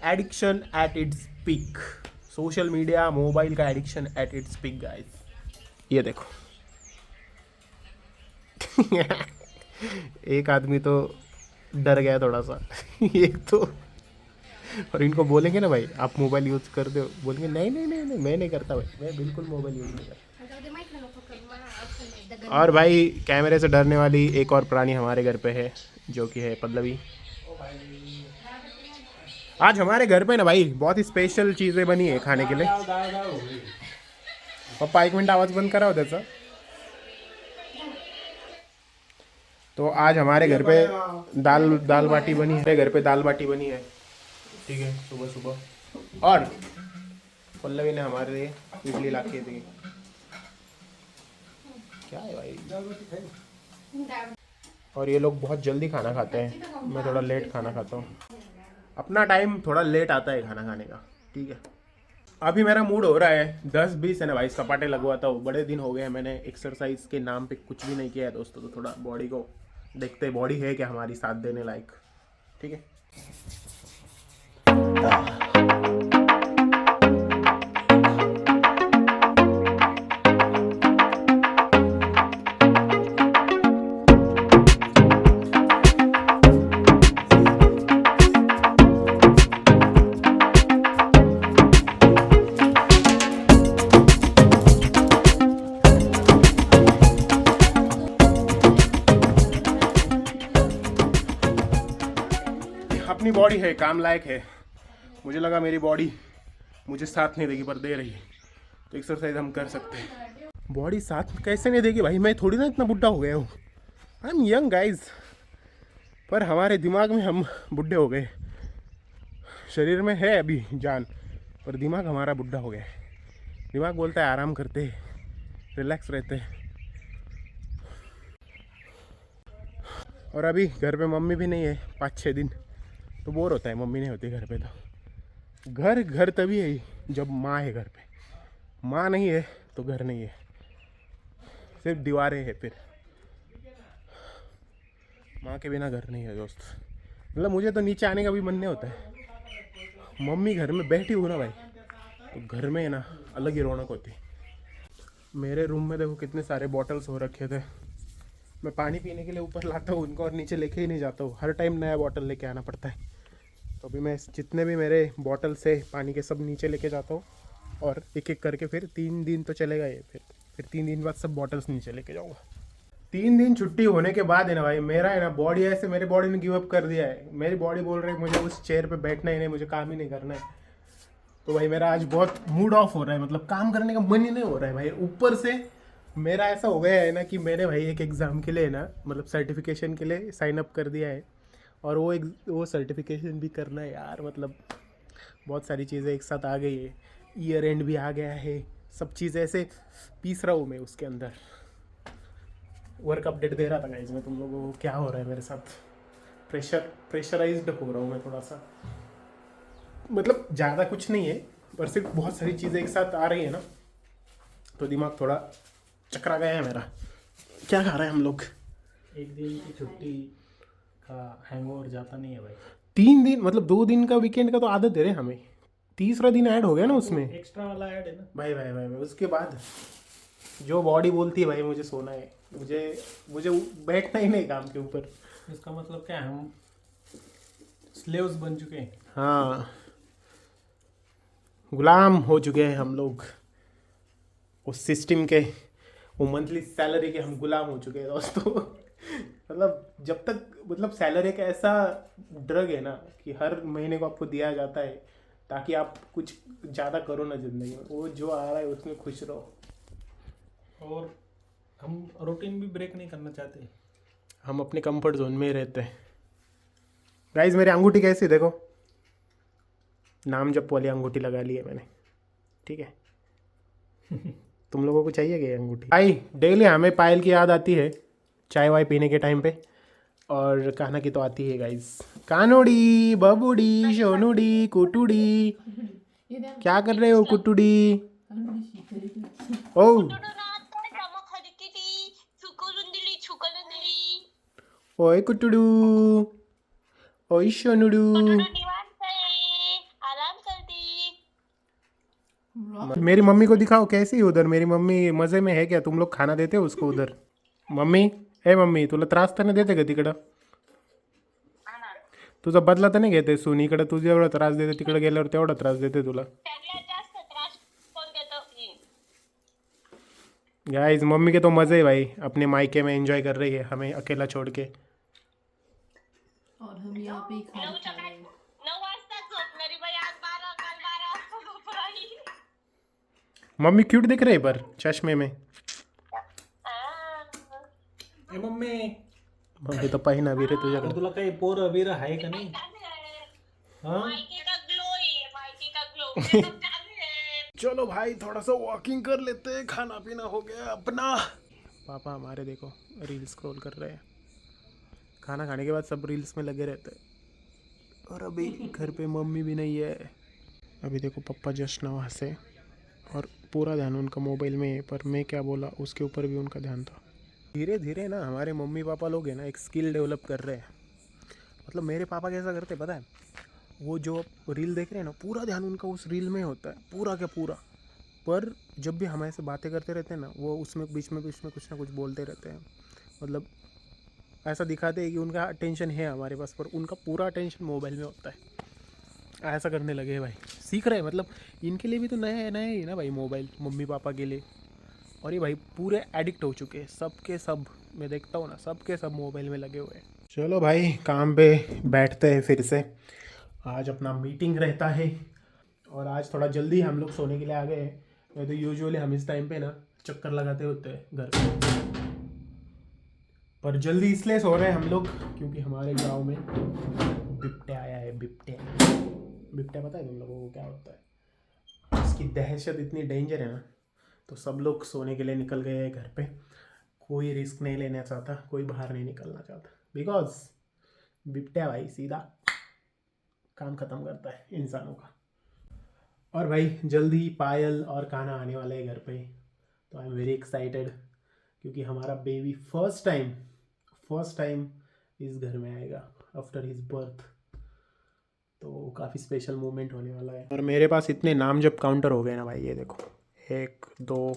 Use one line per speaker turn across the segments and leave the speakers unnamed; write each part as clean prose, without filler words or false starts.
Addiction at its peak, social media mobile का addiction at its peak guys. ये देखो एक आदमी तो डर गया थोड़ा सा एक तो, और इनको बोलेंगे ना भाई आप मोबाइल यूज़ कर दो, बोलेंगे नहीं नहीं नहीं नहीं मैं नहीं करता भाई, मैं बिल्कुल मोबाइल यूज़ नहीं करता। और भाई कैमरे से डरने वाली एक और प्राणी हमारे घर पे है जो कि है पल्लवी। आज हमारे घर पे ना भाई बहुत ही स्पेशल चीज़ें बनी है खाने के लिए। पप्पा 1 मिनट आवाज़ बंद कराओ त्याचा। तो आज हमारे घर पे दाल बाटी बनी है, घर पे दाल बाटी बनी है, ठीक है, सुबह सुबह। और पल्लवी ने हमारे लिए इडली ला के दी। क्या है भाई, और ये लोग बहुत जल्दी खाना खाते हैं, मैं थोड़ा लेट खाना खाता हूँ। अपना टाइम थोड़ा लेट आता है खाना खाने का, ठीक है। अभी मेरा मूड हो रहा है 10-20 है ना भाई सपाटे लगवाता हूँ। बड़े दिन हो गए हैं मैंने एक्सरसाइज के नाम पे कुछ भी नहीं किया है दोस्तों, तो थोड़ा बॉडी को देखते हैं बॉडी है क्या हमारी साथ देने लायक, ठीक है। अपनी बॉडी है, काम लायक है। मुझे लगा मेरी बॉडी मुझे साथ नहीं देगी पर दे रही है, तो एक्सरसाइज हम कर सकते हैं। बॉडी साथ कैसे नहीं देगी भाई, मैं थोड़ी ना इतना बुढ़ा हो गया हूँ, आई एम यंग गाइज। पर हमारे दिमाग में हम बुढ़े हो गए, शरीर में है अभी जान पर दिमाग हमारा बुढ़ा हो गया है। दिमाग बोलता है आराम करते, रिलैक्स रहते। और अभी घर पे मम्मी भी नहीं है 5-6 दिन, तो बोर होता है, मम्मी नहीं होती घर पे। तो घर तभी है जब माँ है घर पे, माँ नहीं है तो घर नहीं है, सिर्फ दीवारें हैं। फिर माँ के बिना घर नहीं है दोस्त। मतलब मुझे तो नीचे आने का भी मन नहीं होता है, मम्मी घर में बैठी हो ना भाई, तो घर में है ना अलग ही रौनक होती है। मेरे रूम में देखो कितने सारे बॉटल्स हो रखे थे, मैं पानी पीने के लिए ऊपर लाता हूँ उनको और नीचे लेके ही नहीं जाता हूँ, हर टाइम नया बॉटल लेके आना पड़ता है। तो अभी मैं जितने भी मेरे बॉटल से पानी के सब नीचे लेके जाता हूँ, और एक एक करके फिर 3 दिन तो चलेगा ये, फिर 3 दिन बाद सब बॉटल्स नीचे लेके जाऊँगा। 3 दिन छुट्टी होने के बाद है ना भाई, मेरा है ना बॉडी ऐसे, मेरी बॉडी ने गिव अप कर दिया है। मेरी बॉडी बोल रही है मुझे उस चेयर पे बैठना ही नहीं, मुझे काम ही नहीं करना है। तो भाई मेरा आज बहुत मूड ऑफ हो रहा है, मतलब काम करने का मन ही नहीं हो रहा है भाई। ऊपर से मेरा ऐसा हो गया है ना कि मैंने भाई एक एग्ज़ाम के लिए ना, मतलब सर्टिफिकेशन के लिए साइन अप कर दिया है, और वो सर्टिफिकेशन भी करना है यार। मतलब बहुत सारी चीज़ें एक साथ आ गई है, ईयर एंड भी आ गया है, सब चीज़ें ऐसे पीस रहा हूँ मैं उसके अंदर। वर्क अपडेट दे रहा था गाइस मैं तुम लोगों को, क्या हो रहा है मेरे साथ। प्रेशराइज्ड हो रहा हूँ मैं थोड़ा सा, मतलब ज़्यादा कुछ नहीं है, पर सिर्फ बहुत सारी चीज़ें एक साथ आ रही है ना, तो दिमाग थोड़ा चकरा गया है मेरा। क्या खा रहे हैं हम लोग?
एक दिन की छुट्टी का हैंगओवर जाता नहीं है भाई।
3 दिन मतलब 2 दिन का वीकेंड का तो आदत दे रहे हैं हमें, तीसरा दिन ऐड हो गया ना उसमें।
एक्स्ट्रा वाला ऐड है ना
भाई उसके बाद जो बॉडी बोलती है भाई मुझे सोना है, मुझे बैठना ही नहीं काम के ऊपर।
इसका मतलब क्या है, हम स्लेव्स बन चुके हैं।
हाँ, गुलाम हो चुके हैं हम लोग उस सिस्टम के, वो मंथली सैलरी के हम गुलाम हो चुके हैं दोस्तों। मतलब जब तक, मतलब सैलरी का ऐसा ड्रग है ना कि हर महीने को आपको दिया जाता है ताकि आप कुछ ज़्यादा करो ना ज़िंदगी में, वो जो आ रहा है उसमें खुश रहो।
और हम रूटीन भी ब्रेक नहीं करना चाहते,
हम अपने कंफर्ट जोन में ही रहते हैं। गाइज मेरी अंगूठी कैसी देखो, नाम जप वाली अंगूठी लगा ली है मैंने, ठीक है। तुम लोगों को चाहिए क्या अंगूठी? भाई डेली हमें पायल की याद आती है चाय वाय पीने के टाइम पे, और कान्हा की तो आती है गाइज। कानोड़ी बबूड़ी सोनूड़ी कुटुड़ी, क्या कर रहे हो कुटुड़ी? ओ ओए कुटुड़ू, ओई शोनुडू।
आराम कर दी।
मेरी मम्मी को दिखाओ कैसी है उधर, मेरी मम्मी मजे में है क्या? तुम लोग खाना देते हो उसको उधर? मम्मी, ए मम्मी, तुला त्रास तर नाही देते का तिकडं? तुझा बदला तर नाही घेते सून? इकडं तुझे एवढा त्रास देते, तिकडे गेल्यावर तेवढा त्रास देते तुला.
सगळ्यात जास्त त्रास कोण देतो ही?
गाइस, मम्मी के तो मज़े है भाई, अपने मायके में एंजॉय कर रही है हमें अकेला छोड़ के.
और हम यहाँ पे ही खाना खा रहे हैं.
9 वाजता झोपणारी बाई आज 12 काल 12
मम्मी क्यूट दिख रही है पर चश्मे में.
ए मम्मी,
मम्मी तो पहिना भी रे तुझ्याकडे.
तुला काही पोरं बिरं आहे का नाही? हा?
मायके का ग्लो है, मायके का ग्लो.
चलो भाई थोड़ा सा वॉकिंग कर लेते हैं, खाना पीना हो गया अपना. पापा हमारे देखो रील स्क्रॉल कर रहे हैं. खाना खाने के बाद सब रील्स में लगे रहते हैं. और अभी घर पे मम्मी भी नहीं है. अभी देखो पापा जस्ट नवा से, और पूरा ध्यान उनका मोबाइल में है, पर मैं क्या बोला उसके ऊपर भी उनका ध्यान था. धीरे धीरे ना हमारे मम्मी पापा लोग हैं ना एक स्किल डेवलप कर रहे हैं. मतलब मेरे पापा कैसा करते पता है? वो जो रील देख रहे हैं ना, पूरा ध्यान उनका उस रील में होता है, पूरा क्या पूरा. पर जब भी हमारे से बातें करते रहते हैं ना, वो उसमें बीच में कुछ ना कुछ बोलते रहते हैं. मतलब ऐसा दिखाते हैं कि उनका अटेंशन है हमारे पास, पर उनका पूरा अटेंशन मोबाइल में होता है. ऐसा करने लगे हैं भाई, सीख रहे हैं. मतलब इनके लिए भी तो नया नया ही ना भाई मोबाइल, मम्मी पापा के लिए. और ये भाई पूरे एडिक्ट हो चुके हैं, सब के सब. मैं देखता हूँ ना, सब के सब मोबाइल में लगे हुए हैं. चलो भाई काम पे बैठते हैं फिर से. आज अपना मीटिंग रहता है, और आज थोड़ा जल्दी हम लोग सोने के लिए आ गए हैं. नहीं तो यूजुअली हम इस टाइम पे ना चक्कर लगाते होते हैं घर पे. पर जल्दी इसलिए सो रहे हैं हम लोग क्योंकि हमारे गांव में बिबटे आया है. बिबटे, बिबटे पता है तुम लोगों को क्या होता है? इसकी दहशत इतनी डेंजर है ना, तो सब लोग सोने के लिए निकल गए हैं घर पे. कोई रिस्क नहीं लेना चाहता, कोई बाहर नहीं निकलना चाहता, बिकॉज बिबट्या भाई सीधा काम ख़त्म करता है इंसानों का. और भाई जल्दी पायल और कान्हा आने वाले हैं घर पे, तो आई एम वेरी एक्साइटेड क्योंकि हमारा बेबी फर्स्ट टाइम इस घर में आएगा आफ्टर हिज बर्थ. तो काफ़ी स्पेशल मोमेंट होने वाला है. और मेरे पास इतने नाम जब काउंटर हो गए ना भाई, ये देखो 1 2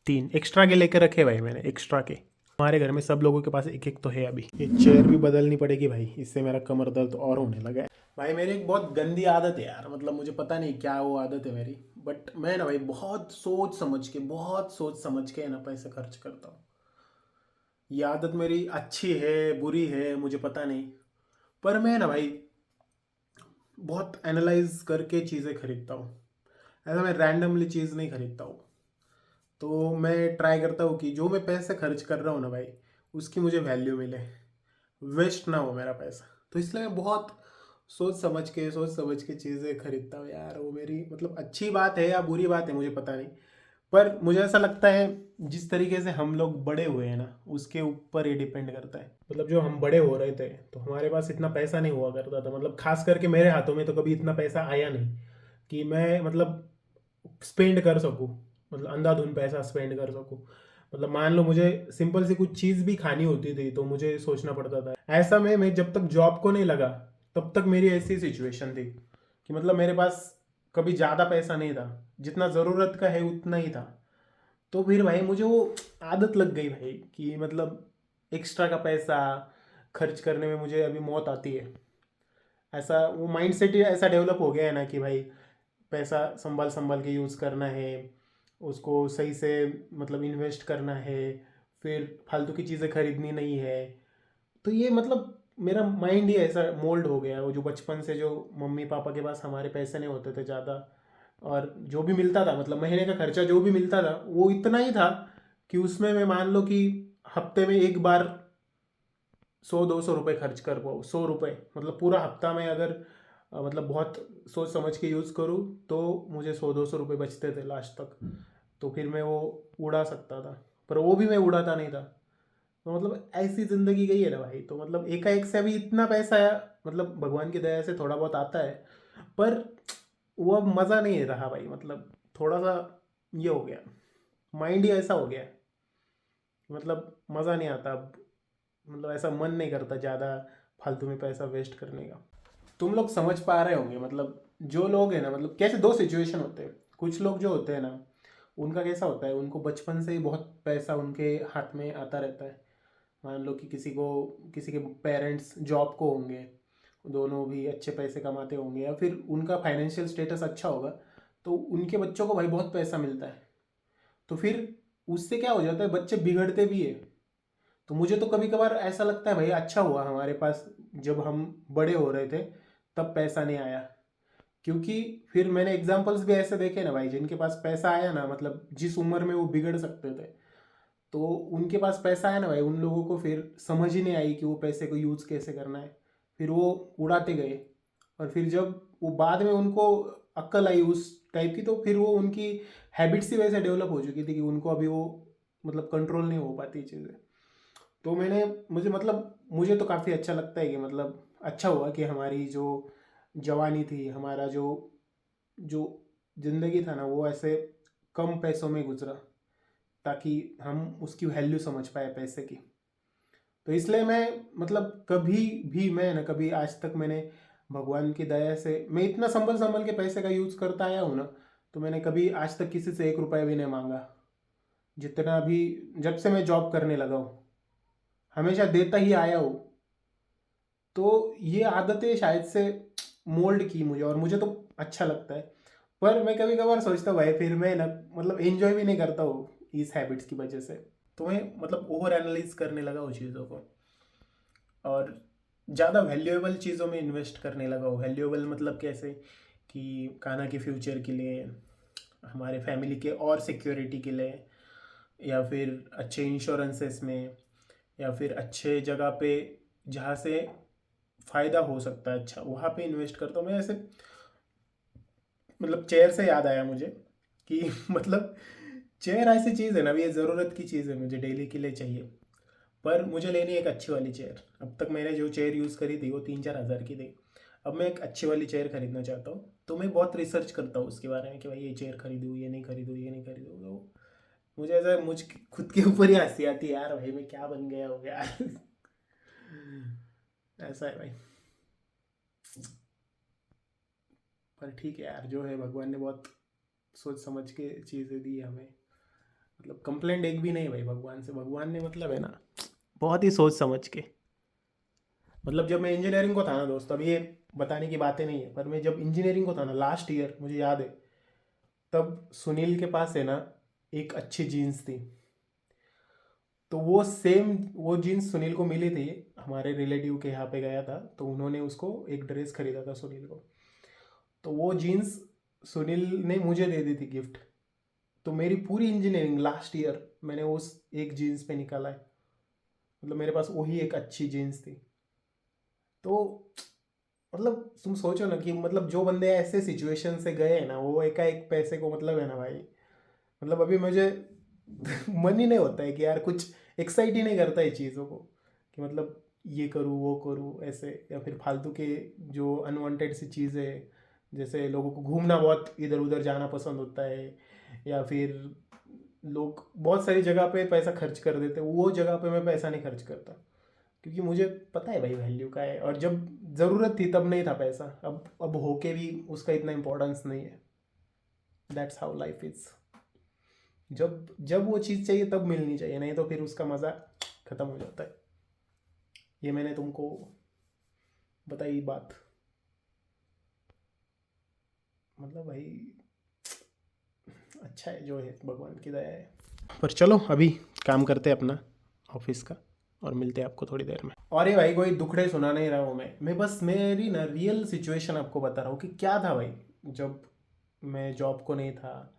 3 एक्स्ट्रा के लेकर रखे भाई मैंने, एक्स्ट्रा के. हमारे घर में सब लोगों के पास एक एक तो है. अभी ये चेयर भी बदलनी पड़ेगी भाई, इससे मेरा कमर दर्द और होने लगा है. भाई मेरी एक बहुत गंदी आदत है यार, मतलब मुझे पता नहीं क्या वो आदत है मेरी, बट मैं ना भाई बहुत सोच समझ के ना पैसे खर्च करता हूँ. ये आदत मेरी अच्छी है बुरी है मुझे पता नहीं, पर मैं ना भाई बहुत एनालाइज करके चीज़ें खरीदता हूँ. ऐसा मैं रैंडमली चीज़ नहीं खरीदता हूँ. तो मैं ट्राई करता हूँ कि जो मैं पैसे खर्च कर रहा हूँ ना भाई, उसकी मुझे वैल्यू मिले, वेस्ट ना हो मेरा पैसा. तो इसलिए मैं बहुत सोच समझ के चीज़ें खरीदता हूँ यार. वो मेरी मतलब अच्छी बात है या बुरी बात है मुझे पता नहीं, पर मुझे ऐसा लगता है जिस तरीके से हम लोग बड़े हुए हैं ना उसके ऊपर ये डिपेंड करता है. मतलब जो हम बड़े हो रहे थे तो हमारे पास इतना पैसा नहीं हुआ करता था. मतलब खास करके मेरे हाथों में तो कभी इतना पैसा आया नहीं कि मैं मतलब स्पेंड कर सकूँ, मतलब अंधाधुंध पैसा स्पेंड कर सकूँ. मतलब मान लो मुझे सिंपल सी कुछ चीज़ भी खानी होती थी तो मुझे सोचना पड़ता था. ऐसा में मैं जब तक जॉब को नहीं लगा तब तक मेरी ऐसी सिचुएशन थी कि मतलब मेरे पास कभी ज़्यादा पैसा नहीं था, जितना ज़रूरत का है उतना ही था. तो फिर भाई मुझे वो आदत लग गई भाई कि मतलब एक्स्ट्रा का पैसा खर्च करने में मुझे अभी मौत आती है. ऐसा वो माइंडसेट ही ऐसा डेवलप हो गया है ना कि भाई पैसा संभाल संभाल के यूज़ करना है, उसको सही से मतलब इन्वेस्ट करना है, फिर फालतू की चीज़ें खरीदनी नहीं है. तो ये मतलब मेरा माइंड ही ऐसा मोल्ड हो गया. वो जो बचपन से जो मम्मी पापा के पास हमारे पैसे नहीं होते थे ज़्यादा, और जो भी मिलता था मतलब महीने का खर्चा जो भी मिलता था वो इतना ही था कि उसमें मैं मान लो कि हफ्ते में एक बार 100-200 रुपये खर्च कर पाऊँ. 100 रुपये मतलब पूरा हफ्ता में अगर मतलब बहुत सोच समझ के यूज़ करूँ तो मुझे 100-200 रुपये बचते थे लास्ट तक. तो फिर मैं वो उड़ा सकता था, पर वो भी मैं उड़ाता नहीं था. तो मतलब ऐसी ज़िंदगी गई है ना भाई. तो मतलब एकाएक से अभी इतना पैसा मतलब भगवान की दया से थोड़ा बहुत आता है, पर वो अब मज़ा नहीं रहा भाई. मतलब थोड़ा सा ये हो गया, माइंड ही ऐसा हो गया, मतलब मज़ा नहीं आता अब. मतलब ऐसा मन नहीं करता ज़्यादा फालतू में पैसा वेस्ट करने का। तुम लोग समझ पा रहे होंगे, मतलब जो लोग हैं ना, मतलब कैसे दो सिचुएशन होते हैं। कुछ लोग जो होते हैं ना, उनका कैसा होता है, उनको बचपन से ही बहुत पैसा उनके हाथ में आता रहता है। मान लो कि किसी के पेरेंट्स जॉब को होंगे, दोनों भी अच्छे पैसे कमाते होंगे, या फिर उनका फाइनेंशियल स्टेटस अच्छा होगा, तो उनके बच्चों को भाई बहुत पैसा मिलता है। तो फिर उससे क्या हो जाता है, बच्चे बिगड़ते भी है। तो मुझे तो कभी कभार ऐसा लगता है भाई अच्छा हुआ हमारे पास जब हम बड़े हो रहे थे तब पैसा नहीं आया। क्योंकि फिर मैंने एग्जाम्पल्स भी ऐसे देखे ना भाई, जिनके पास पैसा आया ना, मतलब जिस उम्र में वो बिगड़ सकते थे, तो उनके पास पैसा आया ना भाई, उन लोगों को फिर समझ ही नहीं आई कि वो पैसे को यूज़ कैसे करना है। फिर वो उड़ाते गए, और फिर जब वो बाद में उनको अक्ल आई उस टाइप की, तो फिर वो उनकी हैबिट्स ही वैसे डेवलप हो चुकी थी कि उनको अभी वो मतलब कंट्रोल नहीं हो पाती चीज़ें। तो मुझे तो काफ़ी अच्छा लगता है कि मतलब अच्छा हुआ कि हमारी जो जवानी थी, हमारा जो जो ज़िंदगी था ना, वो ऐसे कम पैसों में गुजरा, ताकि हम उसकी वैल्यू समझ पाए पैसे की। तो इसलिए मैं मतलब कभी भी मैं ना, कभी आज तक मैंने भगवान की दया से मैं इतना संभल संभल के पैसे का यूज़ करता आया हूँ ना, तो मैंने कभी आज तक किसी से 1 रुपया भी नहीं मांगा। जितना भी जब से मैं जॉब करने लगा हूँ हमेशा देता ही आया हूँ। तो ये आदतें शायद से मोल्ड की मुझे, और मुझे तो अच्छा लगता है। पर मैं कभी कभार सोचता हूँ भाई, फिर मैं ना मतलब एंजॉय भी नहीं करता हूँ इस हैबिट्स की वजह से। तो मैं मतलब ओवर एनालाइज करने लगा उन चीज़ों को, और ज़्यादा वैल्यूएबल चीज़ों में इन्वेस्ट करने लगा हूँ। वैल्यूएबल मतलब कैसे कि काना के फ्यूचर के लिए, हमारे फैमिली के और सिक्योरिटी के लिए, या फिर अच्छे इंश्योरेंसेस में, या फिर अच्छे जगह पे जहाँ से फ़ायदा हो सकता है अच्छा, वहाँ पे इन्वेस्ट करता हूँ मैं। ऐसे मतलब चेयर से याद आया मुझे कि मतलब चेयर ऐसी चीज़ है ना, ये ज़रूरत की चीज़ है, मुझे डेली के लिए चाहिए। पर मुझे लेनी है एक अच्छी वाली चेयर। अब तक मैंने जो चेयर यूज़ करी थी वो 3-4 हज़ार की थी। अब मैं एक अच्छी वाली चेयर खरीदना चाहता हूँ, तो मैं बहुत रिसर्च करता हूँ उसके बारे में कि भाई ये चेयर खरीदूँ, ये नहीं खरीदूँ, ये नहीं खरीदूँ। तो मुझे ऐसा मुझ खुद के ऊपर ही हंसी आती है यार, भाई मैं क्या बन गया हो गया ऐसा है भाई। पर ठीक है यार, जो है भगवान ने बहुत सोच समझ के चीज़ें दी है हमें। मतलब कंप्लेंट एक भी नहीं भाई भगवान से। भगवान ने मतलब है ना बहुत ही सोच समझ के, मतलब जब मैं इंजीनियरिंग को था ना दोस्त, अब ये बताने की बातें नहीं है, पर मैं जब इंजीनियरिंग को था ना लास्ट ईयर, मुझे याद है, तब सुनील के पास है ना एक अच्छी जीन्स थी। तो वो जीन्स सुनील को मिली थी, हमारे रिलेटिव के यहाँ पे गया था, तो उन्होंने उसको एक ड्रेस खरीदा था सुनील को। तो वो जीन्स सुनील ने मुझे दे दी थी गिफ्ट। तो मेरी पूरी इंजीनियरिंग लास्ट ईयर मैंने उस एक जीन्स पे निकाला है। मतलब मेरे पास वही एक अच्छी जीन्स थी। तो मतलब तुम सोचो ना कि मतलब जो बंदे ऐसे सिचुएशन से गए हैं ना, वो एकाएक पैसे को मतलब है ना भाई, मतलब अभी मुझे मन ही नहीं होता है कि यार कुछ एक्साइट ही नहीं करता है चीज़ों को, कि मतलब ये करूँ वो करूँ ऐसे, या फिर फालतू के जो अनवांटेड सी चीज़ें, जैसे लोगों को घूमना बहुत इधर उधर जाना पसंद होता है, या फिर लोग बहुत सारी जगह पे पैसा खर्च कर देते हैं, वो जगह पे मैं पैसा नहीं खर्च करता। क्योंकि मुझे पता है भाई वैल्यू का है, और जब ज़रूरत थी तब नहीं था पैसा, अब होके भी उसका इतना इम्पोर्टेंस नहीं है। That's how life is. जब जब वो चीज़ चाहिए तब मिलनी चाहिए, नहीं तो फिर उसका मज़ा ख़त्म हो जाता है। ये मैंने तुमको बताई बात, मतलब भाई अच्छा है जो है, भगवान की दया है। पर चलो अभी काम करते हैं अपना ऑफिस का, और मिलते हैं आपको थोड़ी देर में। और ये भाई कोई दुखड़े सुना नहीं रहा हूँ मैं बस मेरी ना रियल सिचुएशन आपको बता रहा हूँ कि क्या था भाई जब मैं जॉब को नहीं था,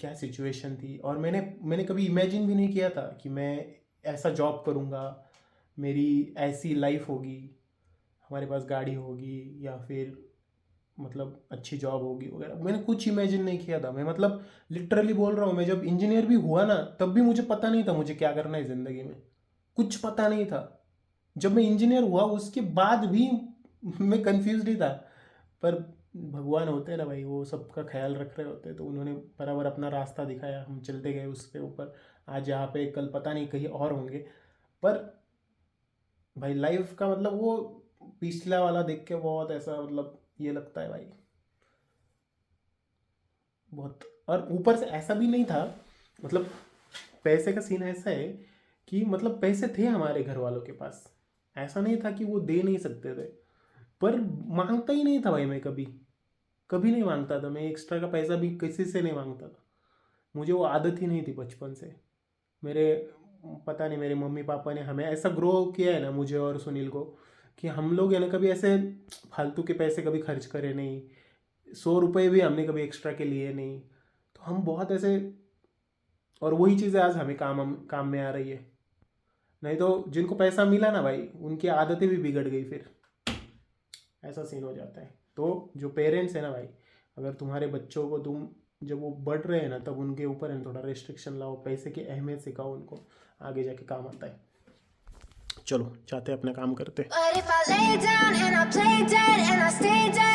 क्या सिचुएशन थी। और मैंने कभी इमेजिन भी नहीं किया था कि मैं ऐसा जॉब करूँगा, मेरी ऐसी लाइफ होगी, हमारे पास गाड़ी होगी, या फिर मतलब अच्छी जॉब होगी वगैरह। मैंने कुछ इमेजिन नहीं किया था। मैं मतलब लिटरली बोल रहा हूँ, मैं जब इंजीनियर भी हुआ ना तब भी मुझे पता नहीं था मुझे क्या करना है ज़िंदगी में, कुछ पता नहीं था। जब मैं इंजीनियर हुआ उसके बाद भी मैं कंफ्यूज ही था। पर भगवान होते हैं ना भाई, वो सबका ख्याल रख रहे होते हैं, तो उन्होंने बराबर अपना रास्ता दिखाया, हम चलते गए उसके ऊपर। आज यहाँ पे, कल पता नहीं कहीं और होंगे। पर भाई लाइफ का मतलब वो पिछला वाला देख के बहुत ऐसा मतलब ये लगता है भाई बहुत। और ऊपर से ऐसा भी नहीं था, मतलब पैसे का सीन ऐसा है कि मतलब पैसे थे हमारे घर वालों के पास, ऐसा नहीं था कि वो दे नहीं सकते थे, पर मांगता ही नहीं था भाई। मैं कभी कभी नहीं मांगता था, मैं एक्स्ट्रा का पैसा भी किसी से नहीं मांगता था। मुझे वो आदत ही नहीं थी बचपन से। मेरे पता नहीं मेरे मम्मी पापा ने हमें ऐसा ग्रो किया है ना, मुझे और सुनील को, कि हम लोग है ना कभी ऐसे फालतू के पैसे कभी खर्च करे नहीं। 100 रुपये भी हमने कभी एक्स्ट्रा के लिए नहीं। तो हम बहुत ऐसे, और वही चीज़ें आज हमें काम में आ रही है। नहीं तो जिनको पैसा मिला ना भाई, उनकी आदतें भी बिगड़ गई, फिर ऐसा सीन हो जाता है। तो जो पेरेंट्स है ना भाई, अगर तुम्हारे बच्चों को तुम जब वो बढ़ रहे हैं ना, तब उनके ऊपर है थोड़ा रेस्ट्रिक्शन लाओ, पैसे की अहमियत सिखाओ उनको, आगे जाके काम आता है। चलो जाते अपना काम करते।
But if I lay down and I play dead and I stay dead